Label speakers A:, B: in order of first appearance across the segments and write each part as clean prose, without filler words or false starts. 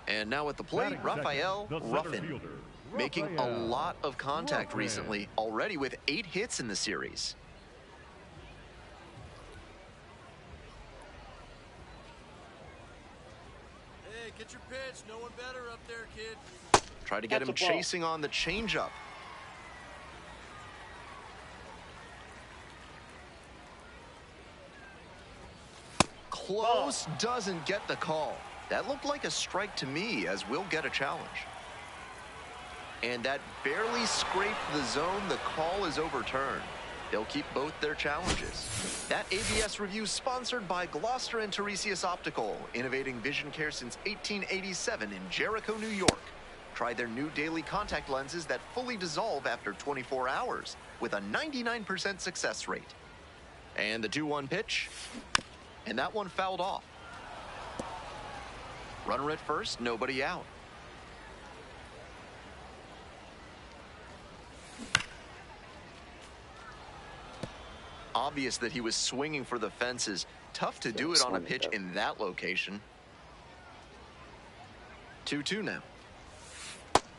A: And now at the plate, Rafael Ruffin, making a lot of contact recently, already with 8 hits in the series.
B: Hey, get your pitch. No one better up there, kid.
A: Try to get him chasing on the changeup. Close, doesn't get the call. That looked like a strike to me, as we'll get a challenge. And that barely scraped the zone. The call is overturned. They'll keep both their challenges. That ABS review sponsored by Gloucester and Tiresias Optical, innovating vision care since 1887 in Jericho, New York. Try their new daily contact lenses that fully dissolve after 24 hours with a 99% success rate. And the 2-1 pitch. And that one fouled off. Runner at first, nobody out. Obvious that he was swinging for the fences. Tough to do it on a pitch in that location. 2-2 now.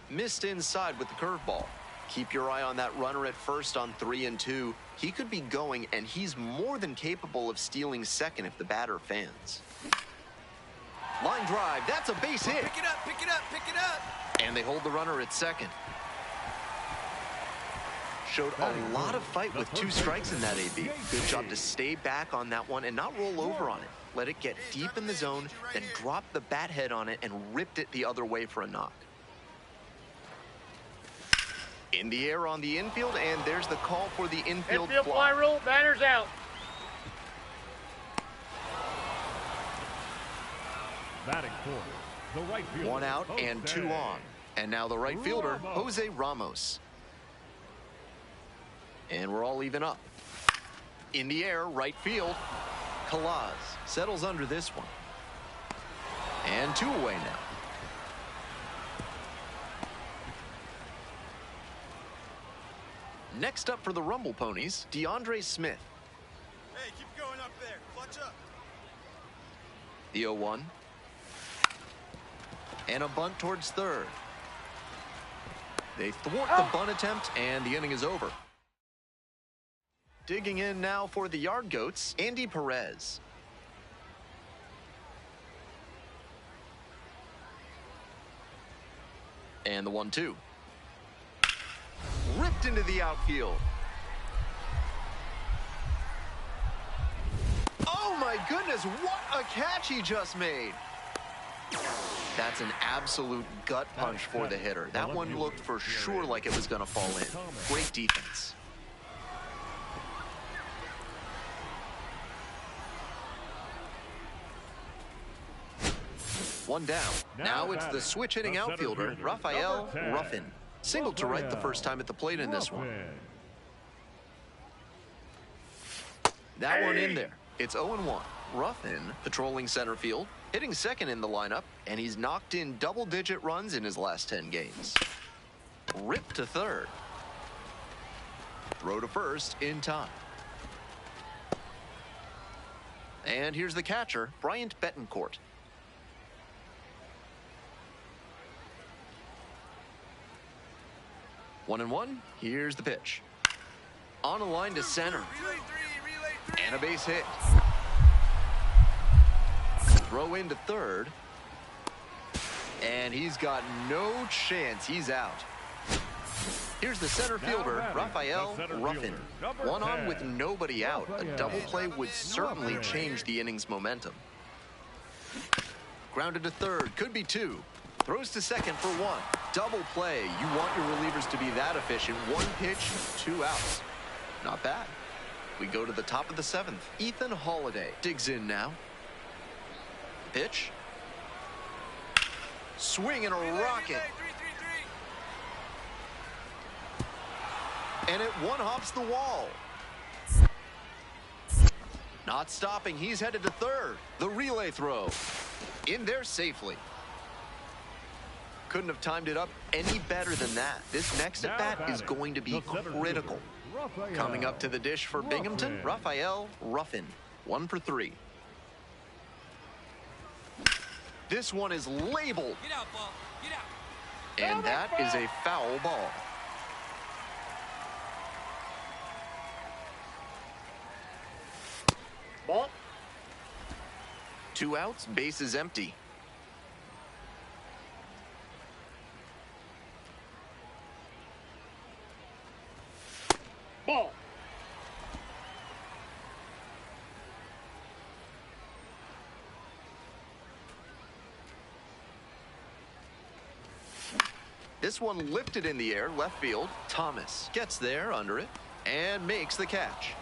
A: Missed inside with the curveball. Keep your eye on that runner at first on 3-2. He could be going, and he's more than capable of stealing second if the batter fans. Line drive, that's a base hit.
B: Pick it up, pick it up, pick it up.
A: And they hold the runner at second. Showed a lot of fight with 2 strikes in that AB. Good job to stay back on that one and not roll over on it. Let it get deep in the zone, then drop the bat head on it and ripped it the other way for a knock. In the air on the infield, and there's the call for the infield
C: fly rule, batter's out.
D: Batting fourth, the right fielder.
A: 1 out and 2 on. And now the right fielder, Jose Ramos. And we're all even up. In the air, right field. Calaz settles under this one. And 2 away now. Next up for the Rumble Ponies, DeAndre Smith.
B: Hey, keep going up there. Clutch up.
A: The 0-1. And a bunt towards third. They thwart the bunt attempt, and the inning is over. Digging in now for the Yard Goats, Andy Perez. And the 1-2. Ripped into the outfield. Oh my goodness, what a catch he just made. That's an absolute gut punch for the hitter. That one looked for sure like it was going to fall in. Great defense. One down. Now it's the switch-hitting outfielder, Rafael Ruffin. Singled to right the first time at the plate in this one. That one in there. It's 0-1. Ruffin patrolling center field, hitting second in the lineup, and he's knocked in double-digit runs in his last 10 games. Ripped to third. Throw to first in time. And here's the catcher, Bryant Betancourt. One and one. Here's the pitch. On a line to center. And a base hit. Throw into third. And he's got no chance. He's out. Here's the center fielder, Rafael Ruffin. 1 on with nobody out. A double play would certainly change the inning's momentum. Grounded to third. Could be 2. Throws to second for 1. Double play. You want your relievers to be that efficient. 1 pitch, 2 outs. Not bad. We go to the top of the 7th. Ethan Holiday digs in now. Pitch. Swing and a rocket. And it one-hops the wall. Not stopping. He's headed to third. The relay throw. In there safely. Couldn't have timed it up any better than that. This next at-bat is going to be critical. Coming up to the dish for Binghamton, Rafael Ruffin. 1 for 3. This one is labeled.
B: Get out, ball. Get out.
A: And that is a foul ball.
C: Ball.
A: 2 outs, bases empty.
C: Ball.
A: This one lifted in the air, left field. Thomas gets there under it and makes the catch.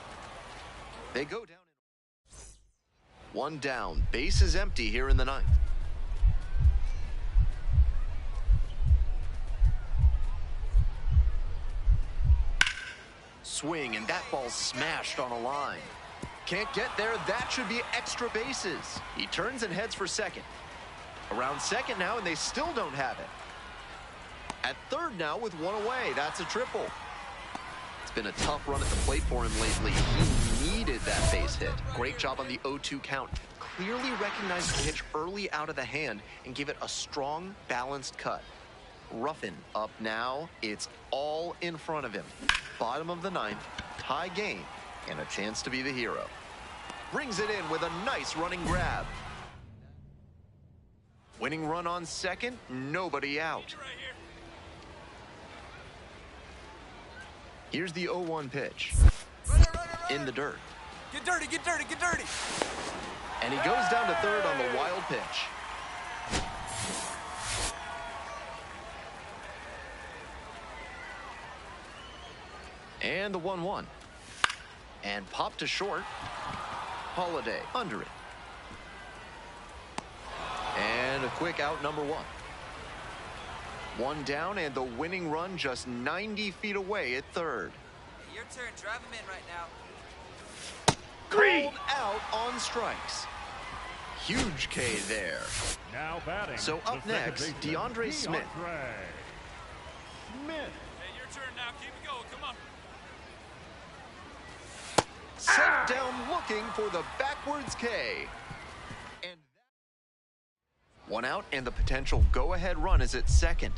A: They go down. 1 down, base is empty here in the 9th. Swing, and that ball's smashed on a line. Can't get there, that should be extra bases. He turns and heads for second. Around second now, and they still don't have it. At third now with 1 away, that's a triple. It's been a tough run at the plate for him lately. He needed that base hit. Great job on the 0-2 count. Clearly recognized the pitch early out of the hand and gave it a strong, balanced cut. Ruffin up now. It's all in front of him. Bottom of the 9th, tie game, and a chance to be the hero. Brings it in with a nice running grab. Winning run on second, nobody out. Here's the 0-1 pitch. In the dirt.
B: Get dirty, get dirty, get dirty.
A: And he goes down to third on the wild pitch. And the 1-1. And popped to short. Holiday under it. And a quick out, number 1. 1 down, and the winning run just 90 feet away at third.
B: Hey, your turn. Drive him in right now.
A: Called out on strikes. Huge K there.
D: Now batting.
A: So up
D: the second
A: next,
D: baseman,
A: DeAndre Smith.
D: Smith.
B: Hey, your turn now. Keep it going. Come on.
A: Set down looking for the backwards K. And 1 out, and the potential go-ahead run is at second.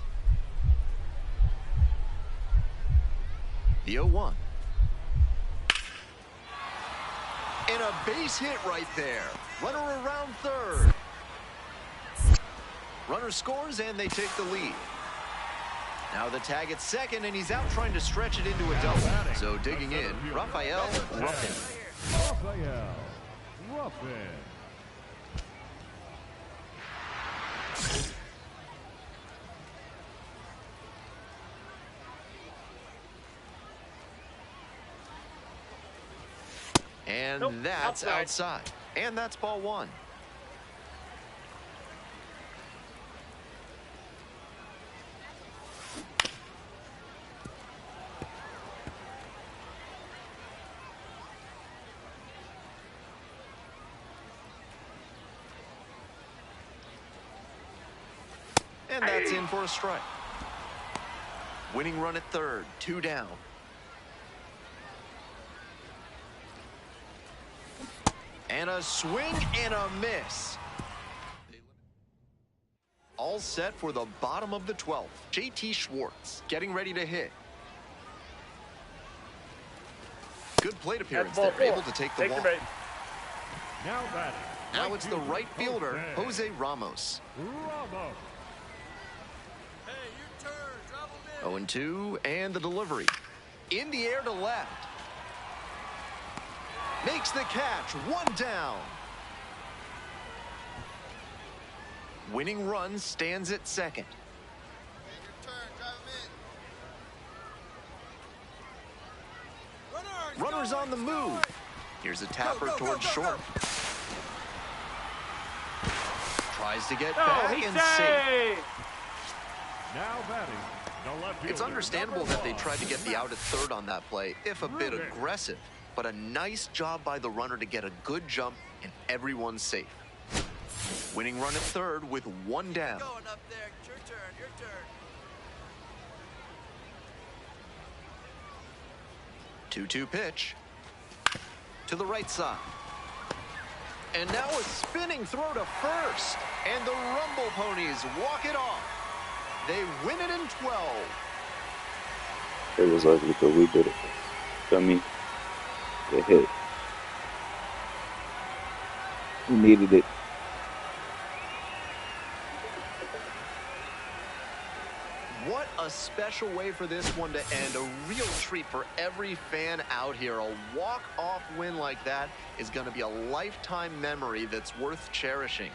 A: The 0-1. And a base hit right there. Runner around third. Runner scores, and they take the lead. Now the tag at second, and he's out trying to stretch it into a double. So digging in, Raphael Ruffin.
D: Raphael Ruffin.
A: And
C: Nope,
A: that's outside. And that's ball 1. And that's in for a strike. Winning run at third, 2 down. And a swing and a miss. All set for the bottom of the 12th. JT Schwartz getting ready to hit. Good plate appearance there, able to take the walk.
D: Now batting.
A: Now it's the right fielder, Jose Ramos.
D: Ramos.
B: Hey, your turn. Drive him in.
A: 0-2, and the delivery. In the air to left. Makes the catch, 1 down. Winning run stands at second.
B: Hey, your turn. Drive him in.
A: Runner's on the move. Here's a tapper towards short. Tries to get back and safe.
D: Now batting. The left fielder,
A: It's understandable that they
D: number
A: tried to get the out at third on that play, if a bit aggressive. But a nice job by the runner to get a good jump, and everyone's safe. Winning run at third with 1 down.
B: Going up there. It's your turn. Your turn.
A: 2-2 pitch. To the right side. And now a spinning throw to first. And the Rumble Ponies walk it off. They win it in 12.
C: It was ugly, but we did it. Feel me? They hit. We needed it.
A: What a special way for this one to end. A real treat for every fan out here. A walk-off win like that is going to be a lifetime memory that's worth cherishing.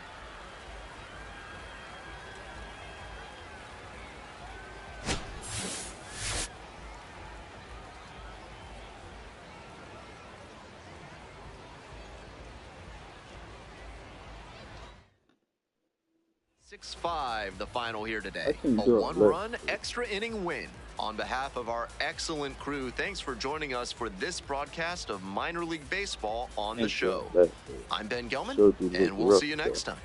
A: Six-5, the final here today. A one-run extra inning win. On behalf of our excellent crew, thanks for joining us for this broadcast of Minor League Baseball on the show. I'm Ben Gelman, and we'll see you next time.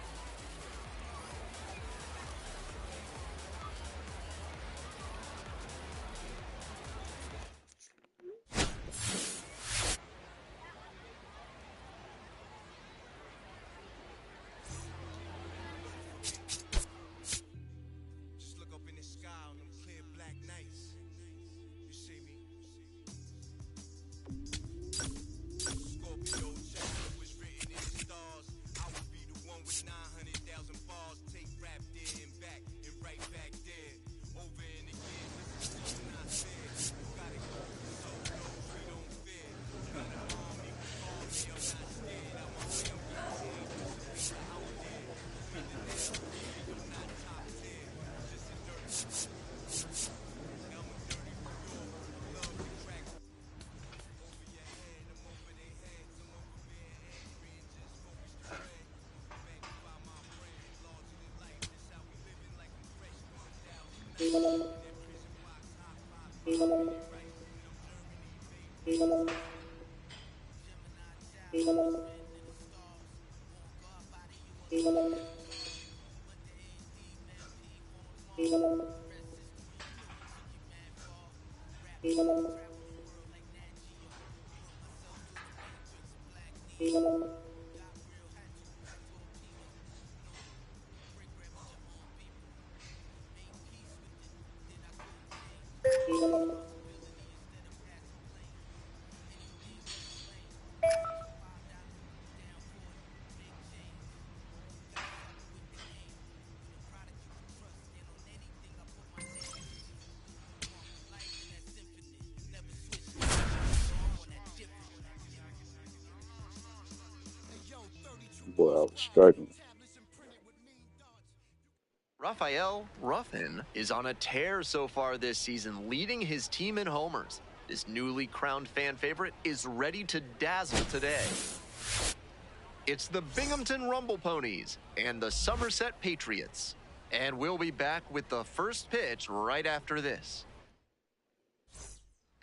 C: Boy, I was struggling.
A: Rafael Ruffin is on a tear so far this season, leading his team in homers. This newly crowned fan favorite is ready to dazzle today. It's the Binghamton Rumble Ponies and the Somerset Patriots. And we'll be back with the first pitch right after this.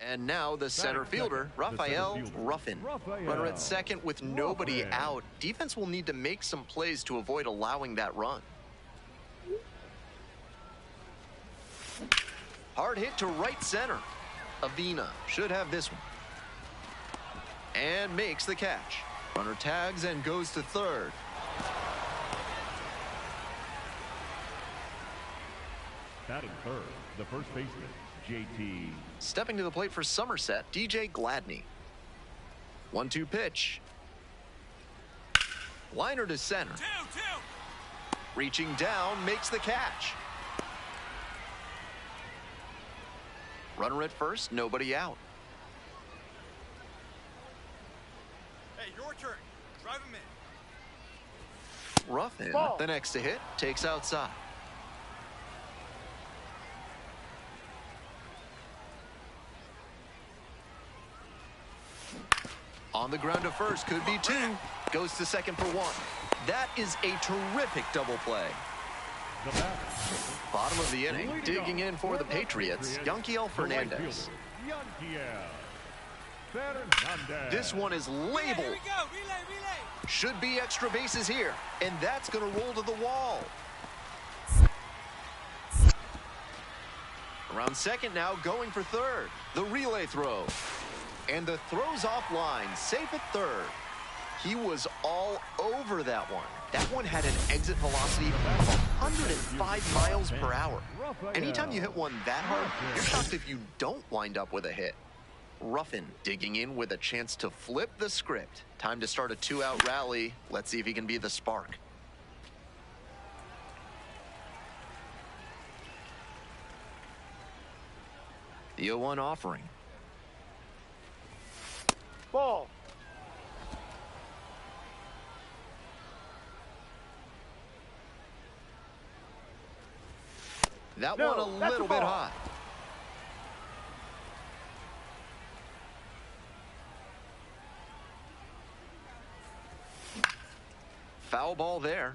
A: And now the center fielder, Rafael Ruffin. Runner at second with nobody out. Defense will need to make some plays to avoid allowing that run. Hard hit to right center. Avina should have this one. And makes the catch. Runner tags and goes to third.
D: Batting third, the first baseman, JT.
A: Stepping to the plate for Somerset, DJ Gladney. 1-2 pitch. Liner to center. Reaching down, makes the catch. Runner at first, nobody out.
B: Hey, your turn. Drive him in.
A: Ruffin, the next to hit, takes outside. On the ground to first, could be two. Goes to second for one. That is a terrific double play. Bottom of the inning, digging in for the Patriots, Yankiel Fernandez. This one is labeled. Should be extra bases here, and that's going to roll to the wall. Around second now, going for third. The relay throw. And the throw's offline, safe at third. He was all over that one. That one had an exit velocity of 105 miles per hour. Anytime you hit one that hard, you're shocked if you don't wind up with a hit. Ruffin digging in with a chance to flip the script. Time to start a 2-out rally. Let's see if he can be the spark. The 0-1 offering.
B: Ball.
A: That one a little bit high. Foul ball there.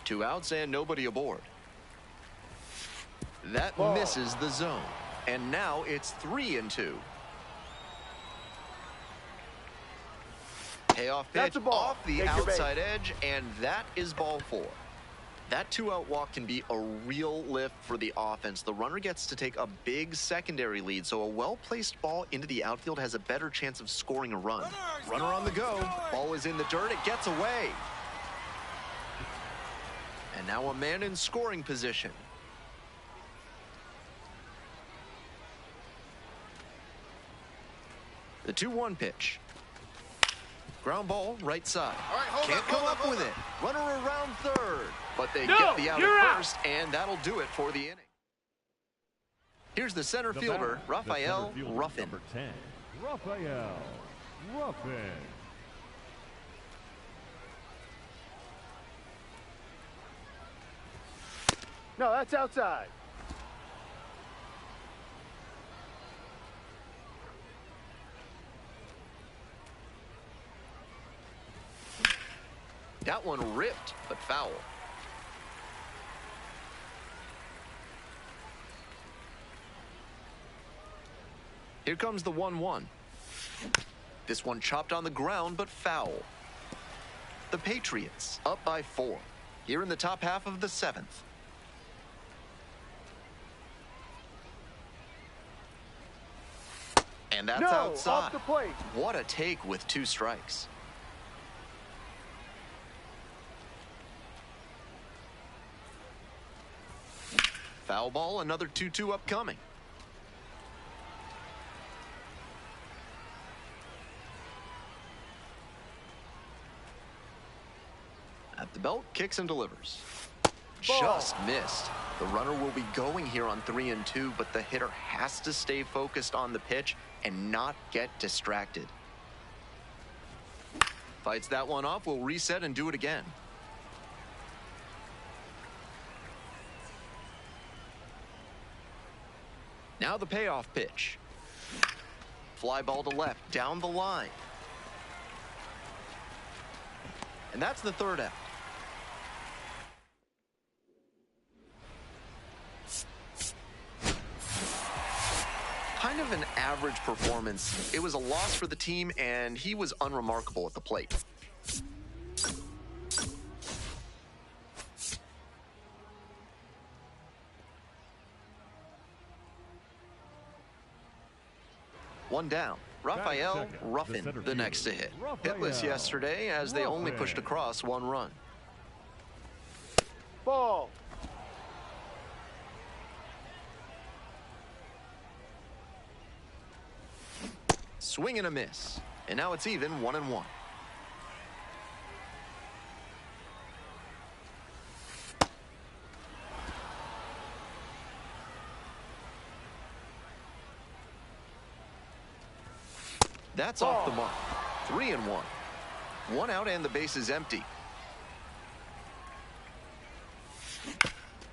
A: Two outs and nobody aboard. That misses the zone. And now it's 3-2. Payoff pitch off the outside edge, and that is ball 4. That 2-out walk can be a real lift for the offense. The runner gets to take a big secondary lead, so a well-placed ball into the outfield has a better chance of scoring a run. Runner on the go. Ball is in the dirt. It gets away. And now a man in scoring position. The 2-1 pitch. Ground ball, right side. Can't come up with it. Runner around third. But they get the out at first, and that'll do it for the inning. Here's the center fielder, Raphael Ruffin.
D: Number 10, Raphael Ruffin.
B: No, that's outside.
A: That one ripped, but foul. Here comes the 1-1. This one chopped on the ground, but foul. The Patriots up by 4. Here in the top half of the 7th. And that's outside.
B: Off the plate.
A: What a take with 2 strikes. Foul ball, another 2-2 upcoming. At the belt, kicks and delivers. Just missed. The runner will be going here on 3-2, but the hitter has to stay focused on the pitch and not get distracted. Fights that one off, will reset and do it again. Now the payoff pitch. Fly ball to left, down the line. And that's the 3rd out. Kind of an average performance. It was a loss for the team, and he was unremarkable at the plate. One down. Raphael Ruffin, the next to hit. Hitless yesterday as they only pushed across 1 run.
B: Ball.
A: Swing and a miss. And now it's even 1-1. That's off the mark. 3-1. 1 out and the base is empty.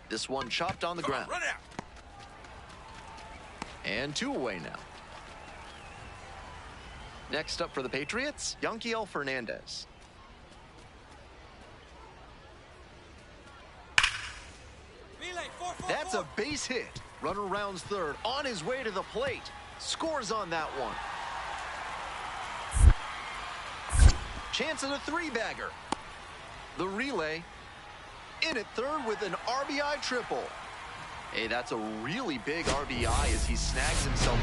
A: This one chopped on the ground.
B: Run out.
A: And 2 away now. Next up for the Patriots, Yanquiel Fernandez. That's a base hit. Runner rounds third, on his way to the plate. Scores on that one. Chance at a 3-bagger. The relay in at third with an RBI triple. Hey, that's a really big RBI as he snags himself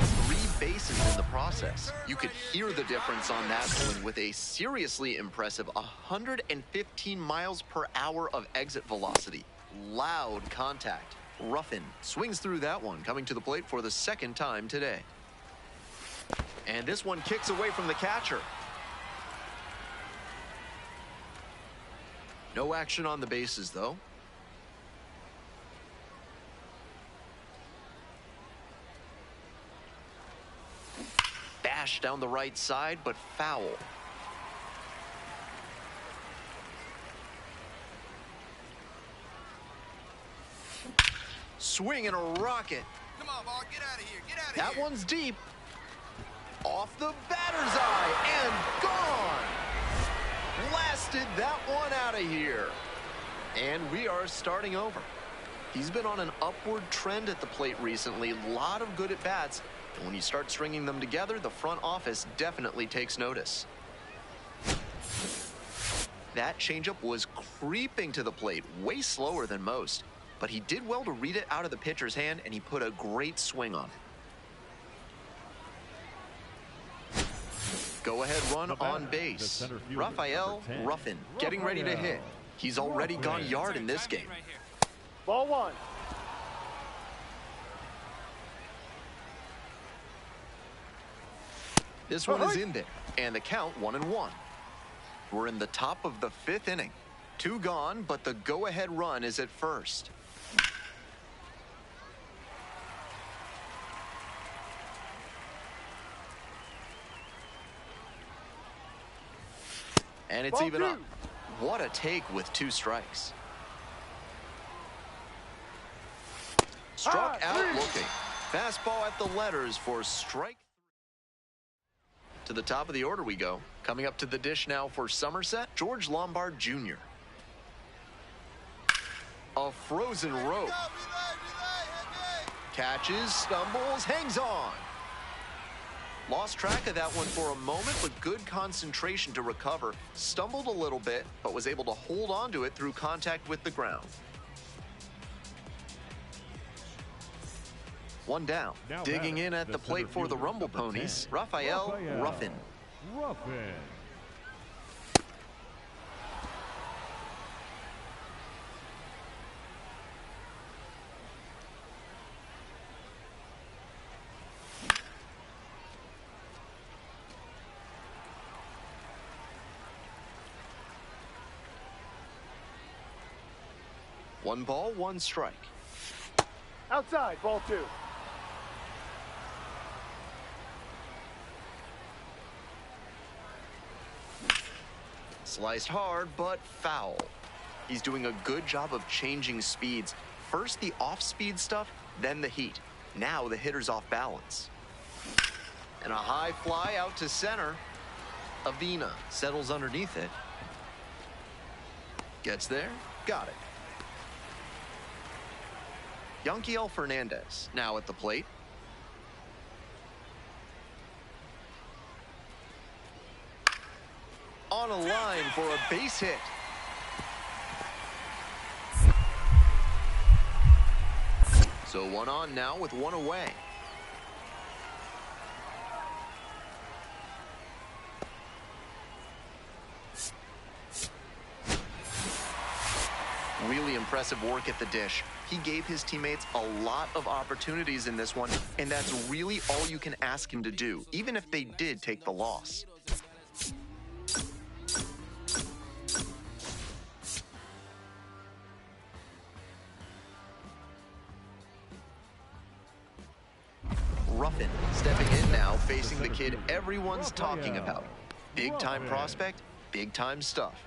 A: 3 bases in the process. You could hear the difference on that swing with a seriously impressive 115 miles per hour of exit velocity. Loud contact. Ruffin swings through that one, coming to the plate for the 2nd time today. And this one kicks away from the catcher. No action on the bases, though. Bash down the right side, but foul. Swing and a rocket.
B: Come on, ball, get out of here. Get out of here.
A: That one's deep. Off the batter's eye and gone. Blasted that one out of here. And we are starting over. He's been on an upward trend at the plate recently. A lot of good at-bats. And when you start stringing them together, the front office definitely takes notice. That changeup was creeping to the plate, way slower than most. But he did well to read it out of the pitcher's hand, and he put a great swing on it. Go-ahead run on base. Rafael Ruffin getting ready to hit. He's already gone yard in this game.
E: Ball 1.
A: This one is in there, and the count 1-1. We're in the top of the 5th inning. 2 gone, but the go-ahead run is at first. And it's even up. What a take with 2 strikes. Struck out looking. Fastball at the letters for strike. To the top of the order we go. Coming up to the dish now for Somerset, George Lombard Jr. A frozen rope. Catches, stumbles, hangs on. Lost track of that one for a moment, but good concentration to recover. Stumbled a little bit, but was able to hold on to it through contact with the ground. 1 down.
D: Now
A: digging in at the plate for the Rumble Ponies, Rafael Ruffin.
D: Ruffin.
E: One
A: ball, 1 strike.
E: Outside, ball 2.
A: Sliced hard, but foul. He's doing a good job of changing speeds. First the off-speed stuff, then the heat. Now the hitter's off balance. And a high fly out to center. Avina settles underneath it. Gets there, got it. Yanquiel Fernandez now at the plate. On a line for a base hit. So 1 on now with 1 away. Really impressive work at the dish. He gave his teammates a lot of opportunities in this one, and that's really all you can ask him to do, even if they did take the loss. Ruffin stepping in now, facing the kid everyone's talking about. Big-time prospect, big-time stuff.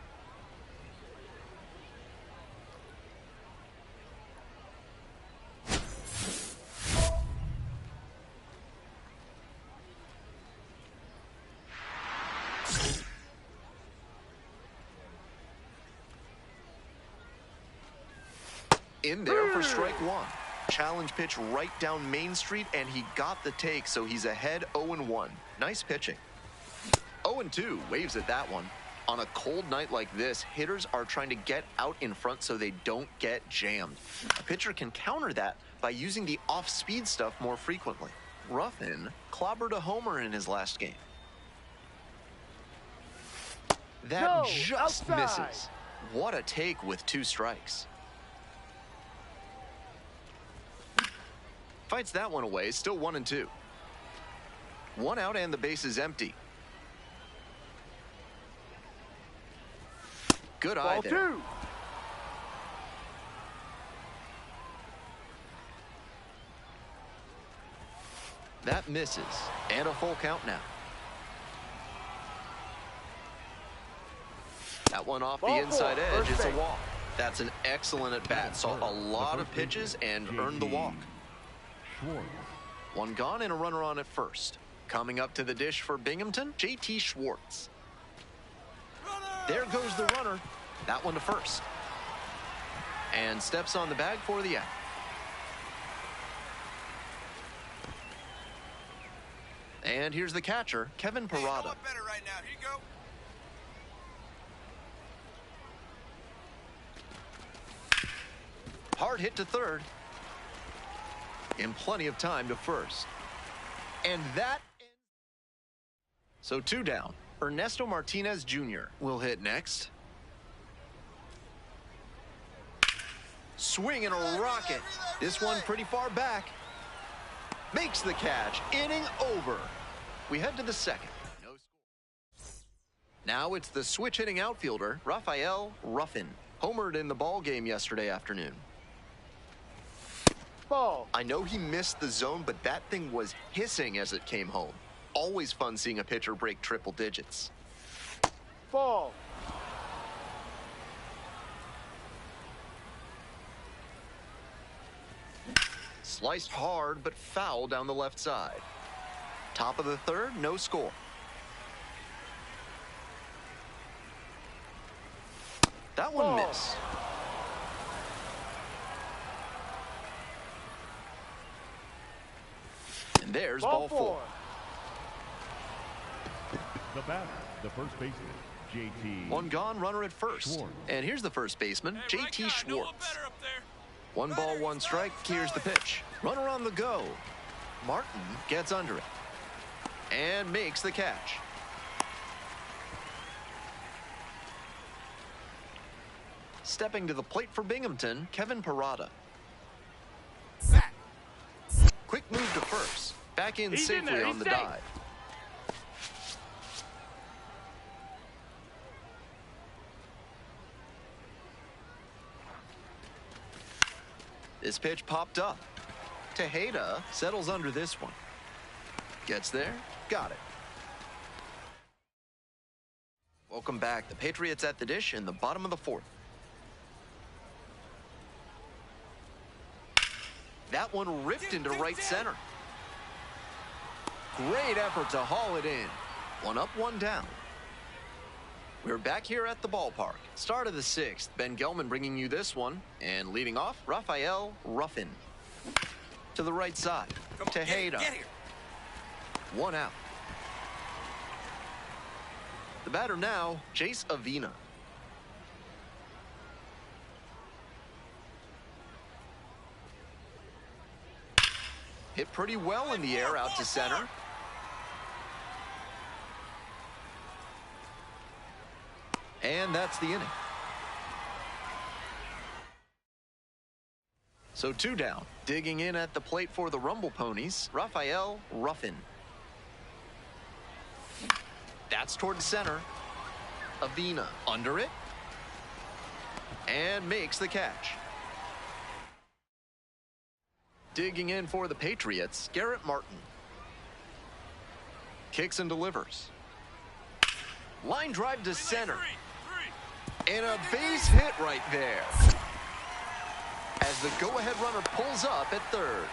A: In there for strike 1. Challenge pitch right down Main Street, and he got the take, so he's ahead 0-1. Nice pitching. 0-2, waves at that one. On a cold night like this, hitters are trying to get out in front so they don't get jammed. A pitcher can counter that by using the off-speed stuff more frequently. Ruffin clobbered a homer in his last game. That
E: No,
A: just
E: outside.
A: misses. What a take with 2 strikes. Fights that one away, still 1-2. 1 out and the base is empty. Good eye
E: Ball
A: there.
E: 2.
A: That misses. And a full count now. That one off the
E: Ball
A: inside
E: 4,
A: edge.
E: first
A: It's a
E: base.
A: walk. That's an excellent at-bat. Saw a lot of pitches and earned the walk.
D: Schwartz.
A: 1 gone and a runner on at first. Coming up to the dish for Binghamton, J.T. Schwartz. There goes the runner. That one to first. And steps on the bag for the out. And here's the catcher, Kevin
B: Hey, you know
A: Parada.
B: what better right now? Here you go.
A: Hard hit to third. And plenty of time to first. And that... So 2 down. Ernesto Martinez Jr. will hit next. Swing and a rocket. This one pretty far back. Makes the catch. Inning over. We head to the second. No score. Now it's the switch-hitting outfielder, Rafael Ruffin. Homered in the ball game yesterday afternoon.
E: Ball.
A: I know he missed the zone, but that thing was hissing as it came home. Always fun seeing a pitcher break triple digits.
E: Ball.
A: Sliced hard, but foul down the left side. Top of the third, no score. That one
E: Ball.
A: missed. And there's ball 4.
D: The batter, the first baseman, J.T.
A: 1 gone, runner at first.
D: Schwartz.
A: And here's the first baseman,
B: Hey,
A: J.T.
B: right guy, no one
A: Schwartz.
B: better up there.
A: 1 ball, 1 strike. Here's the pitch. Runner on the go. Martin gets under it and makes the catch. Stepping to the plate for Binghamton, Kevin Parada. Quick move to first. Back in
E: He's in
A: safely
E: there,
A: on
E: he's
A: the
E: safe.
A: dive. This pitch popped up. Tejeda settles under this one. Gets there, got it. Welcome back. The Patriots at the dish in the bottom of the 4th. That one ripped into right center. Great effort to haul it in. 1 up, 1 down. We're back here at the ballpark. Start of the 6th. Ben Gelman bringing you this one. And leading off, Rafael Ruffin. To the right side. Tejeda.
B: Get here.
A: 1 out. The batter now, Jace Avina. Hit pretty well in the air out to center. And that's the inning. So 2 down. Digging in at the plate for the Rumble Ponies, Rafael Ruffin. That's toward center. Avina under it. And makes the catch. Digging in for the Patriots, Garrett Martin. Kicks and delivers. Line drive to center. And a base hit right there. As the go-ahead runner pulls up at third.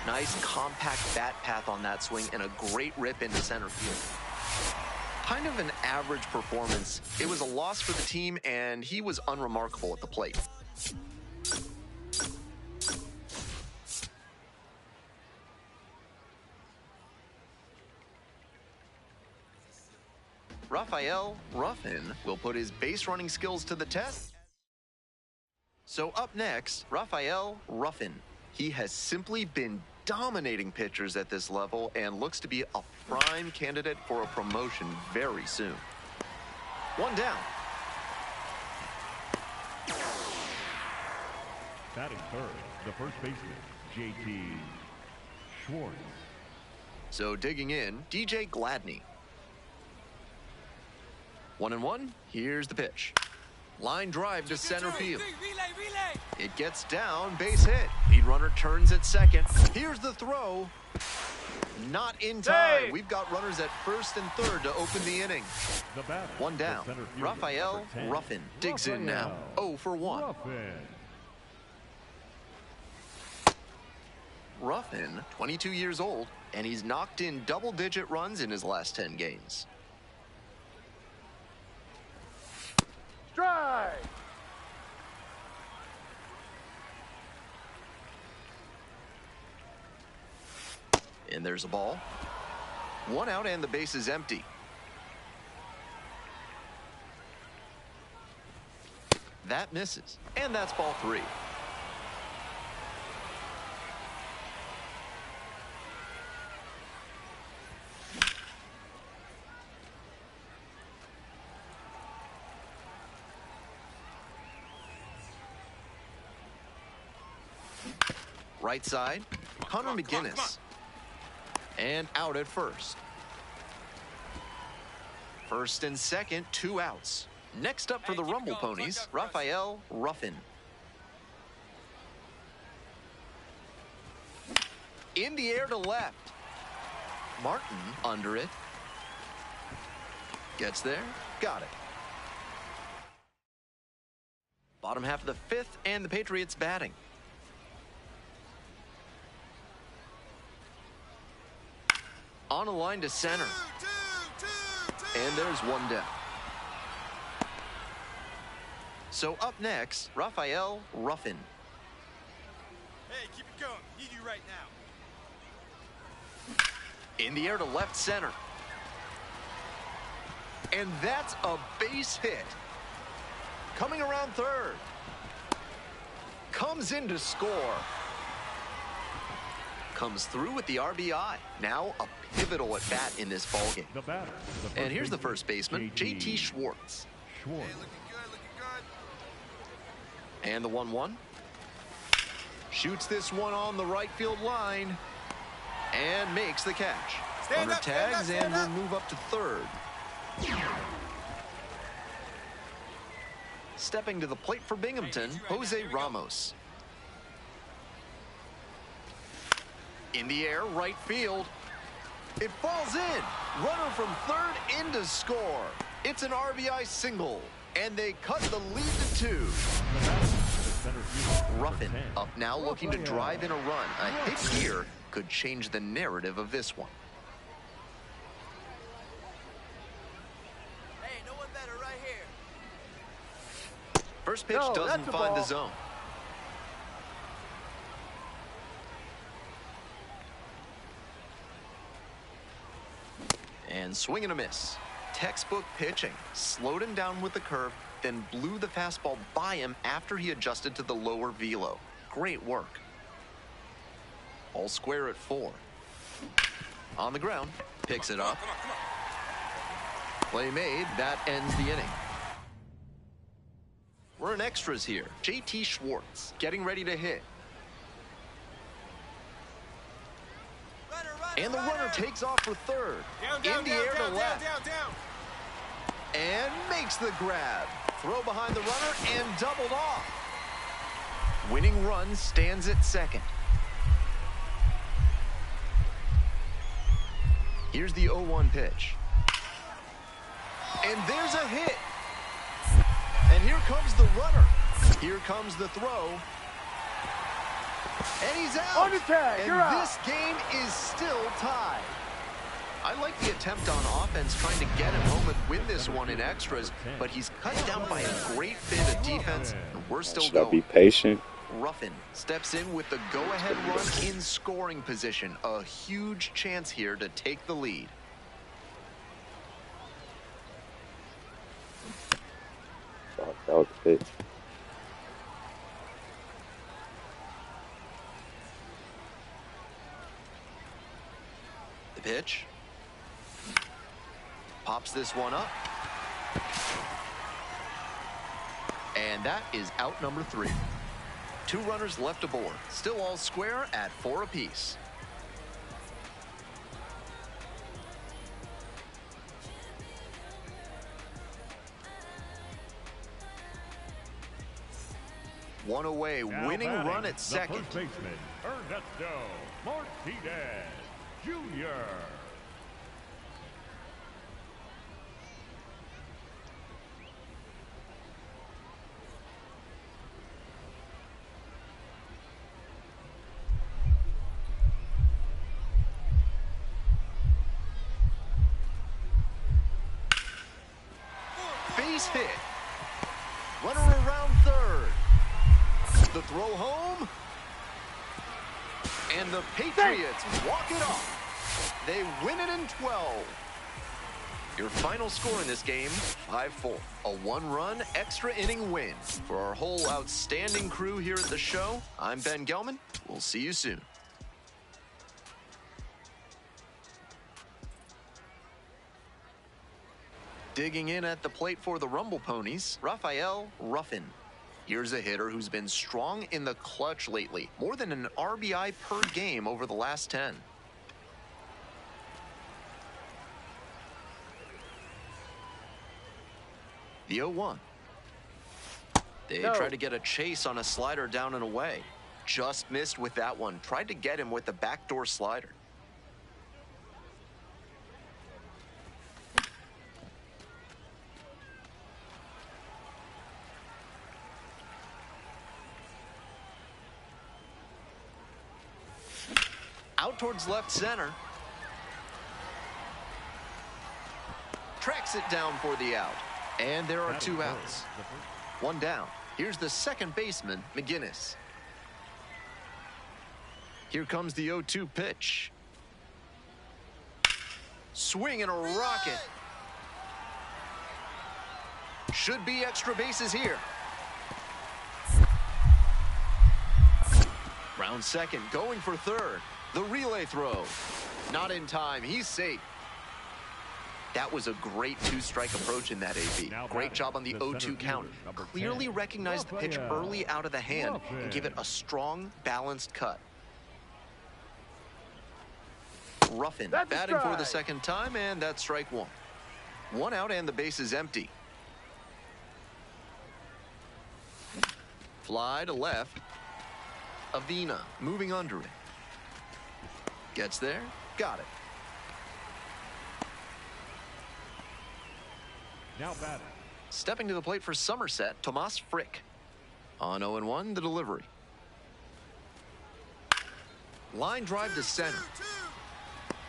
A: Nice compact bat path on that swing and a great rip into center field. Kind of an average performance. It was a loss for the team, and he was unremarkable at the plate. Rafael Ruffin will put his base running skills to the test. So up next, Rafael Ruffin. He has simply been dominating pitchers at this level and looks to be a prime candidate for a promotion very soon. One down.
D: Batting third, the first baseman, J.T. Schwartz.
A: So digging in, DJ Gladney. 1-1, here's the pitch. Line drive to center field. It gets down, base hit. Lead runner turns at second. Here's the throw. Not in time.
E: Hey!
A: We've got runners at first and third to open the inning.
D: The batter,
A: One down.
D: the center fielder,
A: Rafael
D: number 10,
A: Ruffin digs in now.
D: Rafael
A: 0 for 1.
D: Ruffin.
A: Ruffin, 22 years old, and he's knocked in double-digit runs in his last 10 games.
E: Strike!
A: And there's a ball. 1 out and the base is empty. That misses. And that's ball 3. Right side, Connor McGinnis. And out at first. First and second, 2 outs. Next up for the Rumble Ponies, Rafael Ruffin. In the air to left. Martin under it. Gets there, got it. Bottom half of the 5th, and the Patriots batting. On a line to center. And there's 1 down. So up next, Rafael Ruffin.
B: Hey, keep it going. Need you right now.
A: In the air to left center. And that's a base hit. Coming around third. Comes in to score. Comes through with the RBI. Now a pivotal at bat in this ballgame.
D: The batter,
A: And here's the first baseman, J.T. Schwartz.
D: Schwartz.
B: Hey, looking good, looking good.
A: And the 1-1. Shoots this one on the right field line. And makes the catch. Runner tags and will move up to third. Stepping to the plate for Binghamton, Jose Ramos. In the air, right field. It falls in. Runner from third in to score. It's an RBI single. And they cut the lead to 2.
D: The batter, the center fielder, number
A: Ruffin
D: 10,
A: up now looking to
D: Rafael
A: drive in a run. A hit
D: Ruffin.
A: here could change the narrative of this one.
B: Hey, no one better right here.
A: First pitch
E: No,
A: doesn't
E: that's a
A: find the
E: ball.
A: zone. And swing and a miss. Textbook pitching. Slowed him down with the curve, then blew the fastball by him after he adjusted to the lower velo. Great work. All square at 4. On the ground, picks it up. Play made, that ends the inning. We're in extras here. J.T. Schwartz getting ready to hit. And the runner takes off for third. In the air to left. And makes the grab. Throw behind the runner and doubled off. Winning run stands at second. Here's the 0-1 pitch. And there's a hit. And here comes the runner. Here comes the throw. And he's out.
E: On the tag, you're out.
A: This game is still tied. I like the attempt on offense trying to get him home and win this one in extras, but he's cut down by a great bit of defense, and we're still
C: Should I be
A: going.
C: patient?
A: Ruffin steps in with the go-ahead run in scoring position. A huge chance here to take the lead.
C: Hey.
A: The pitch. Pops this one up. And that is out number 3. 2 runners left aboard. Still all square at 4 apiece. One away,
D: Now
A: winning
D: batting,
A: run at second.
D: The first baseman, Ernesto Martinez Jr.
A: Base hit. Runner around third. The throw home. And the Patriots walk it off. They win it in 12. Your final score in this game, 5-4. A 1-run extra inning win. For our whole outstanding crew here at the show, I'm Ben Gelman. We'll see you soon. Digging in at the plate for the Rumble Ponies, Rafael Ruffin. Here's a hitter who's been strong in the clutch lately. More than an RBI per game over the last 10. The 0-1. They tried to get a chase on a slider down and away. Just missed with that one. Tried to get him with the backdoor slider. Out towards left center. Tracks it down for the out. And there are 2 outs. 1 down. Here's the second baseman, McGinnis. Here comes the 0-2 pitch. Swing and a rocket. Should be extra bases here. Round second, going for third. The relay throw. Not in time. He's safe. That was a great 2-strike approach in that AB. Great job on the 0-2 count. Clearly recognized the pitch early out of the hand and give it a strong, balanced cut. Ruffin batting for the second time, and that's strike 1. 1 out and the base is empty. Fly to left. Avina moving under it. Gets there. Got it.
D: Now batting.
A: Stepping to the plate for Somerset, Tomas Frick. On 0-1, the delivery. Line drive to center.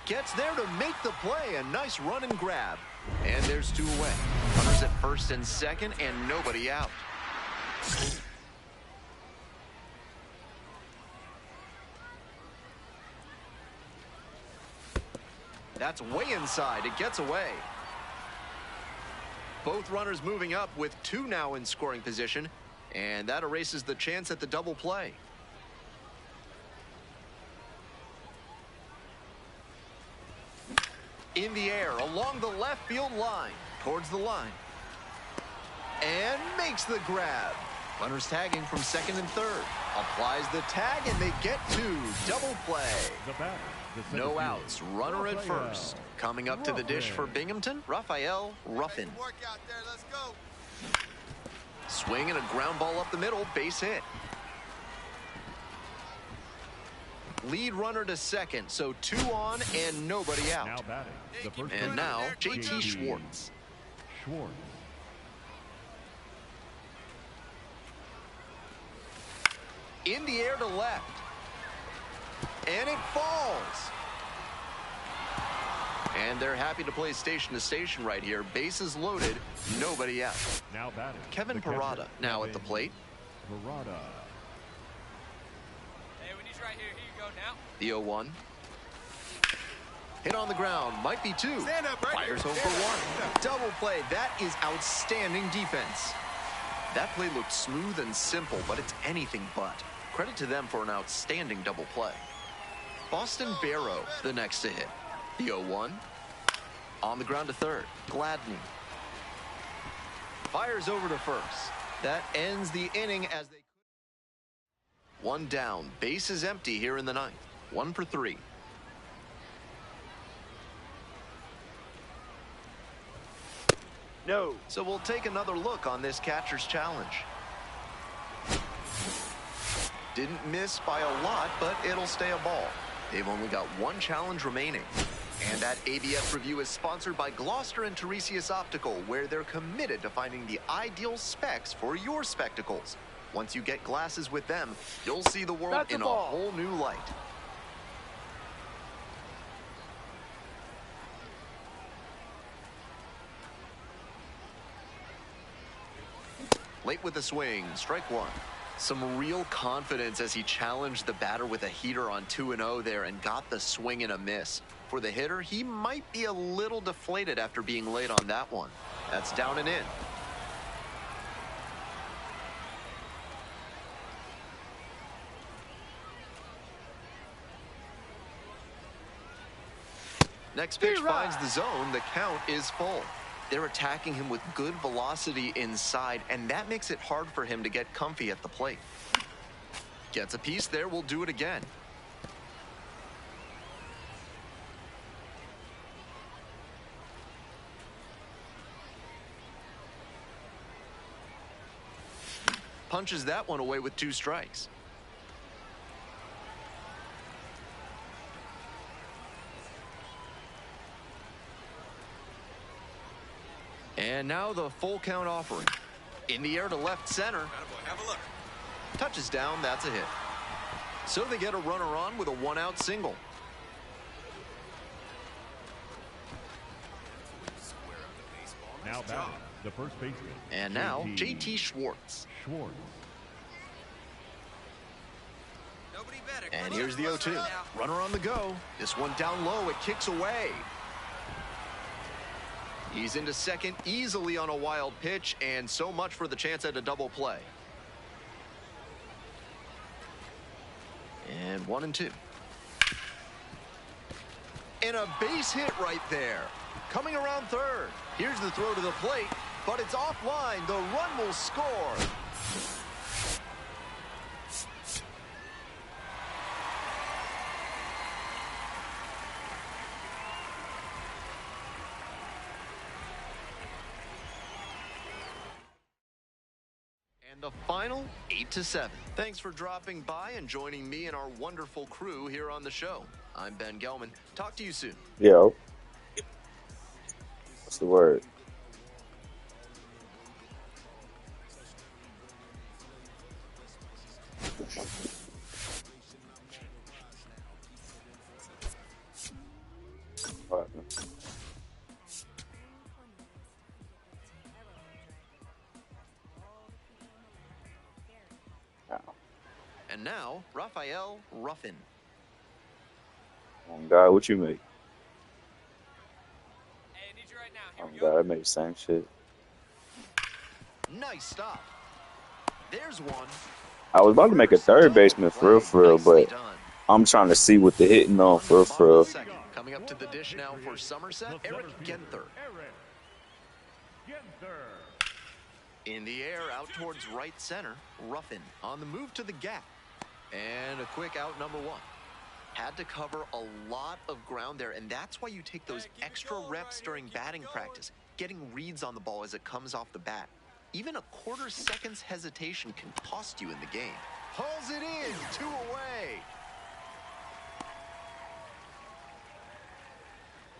A: Gets there to make the play. A nice run and grab. And there's 2 away. Runners at first and second, and nobody out. That's way inside. It gets away. Both runners moving up with 2 now in scoring position, and that erases the chance at the double play. In the air, along the left field line, towards the line. And makes the grab. Runners tagging from second and third. Applies the tag, and they get 2. Double play.
D: The batter.
A: No outs. Runner at first. Coming up to the dish for Binghamton, Rafael Ruffin.
B: Work out there. Let's go.
A: Swing and a ground ball up the middle. Base hit. Lead runner to second, so 2 on and nobody out.
D: Now batting. The first
A: And
D: baseman,
A: now JT Schwartz.
D: Schwartz.
A: In the air to left. And it falls. And they're happy to play station to station right here. Bases loaded, nobody out.
D: Now batting.
A: Kevin
D: the
A: Parada
D: catcher,
A: now at the
D: Kevin
A: plate.
D: Parada.
B: Hey, we need you right here. Here you go now.
A: The 0-1. Hit on the ground, might be 2.
B: Stand up right
A: Fires
B: here.
A: home for 1. Double play, that is outstanding defense. That play looked smooth and simple, but it's anything but. Credit to them for an outstanding double play. Boston Barrow, the next to hit. The 0-1. On the ground to third. Gladney. Fires over to first. That ends the inning as they... One down. Base is empty here in the ninth. 1 for 3.
E: No.
A: So we'll take another look on this catcher's challenge. Didn't miss by a lot, but it'll stay a ball. They've only got one challenge remaining. And that ABS review is sponsored by Gloucester and Tiresias Optical, where they're committed to finding the ideal specs for your spectacles. Once you get glasses with them, you'll see the world in a whole new light. Late with the swing, strike 1. Some real confidence as he challenged the batter with a heater on 2-0 there and got the swing and a miss. For the hitter, he might be a little deflated after being late on that one. That's down and in. Next pitch finds the zone. The count is full. They're attacking him with good velocity inside, and that makes it hard for him to get comfy at the plate. Gets a piece there, we'll do it again. Punches that one away with 2 strikes. And now the full count offering. In the air to left center.
B: Have a look.
A: Touches down, that's a hit. So they get a runner on with a 1-out single.
D: Now batting, the first baseman.
A: And now JT Schwartz.
B: Nobody better.
A: And here's the 0-2. Runner on the go. This one down low, it kicks away. He's into second easily on a wild pitch, and so much for the chance at a double play. And 1-2. And a base hit right there. Coming around third. Here's the throw to the plate, but it's offline. The run will score. And the final, 8-7. Thanks for dropping by and joining me and our wonderful crew here on the show. I'm Ben Gelman. Talk to you soon.
C: Yo. What's the word? What happened?
A: And now, Raphael Ruffin.
C: Oh God, what you make?
B: Hey, I need you right now.
C: Oh God, I made the same shit.
A: Nice stop. There's one.
C: I was about to make a third baseman for real, but I'm trying to see what the hitting on for real.
A: Coming up to the dish now for Somerset, Eric Genther. In the air, out towards right center, Ruffin on the move to the gap. And a quick out, number 1. Had to cover a lot of ground there, and that's why you take those extra reps during batting practice, getting reads on the ball as it comes off the bat. Even a quarter second's hesitation can cost you in the game. Pulls it in, 2 away.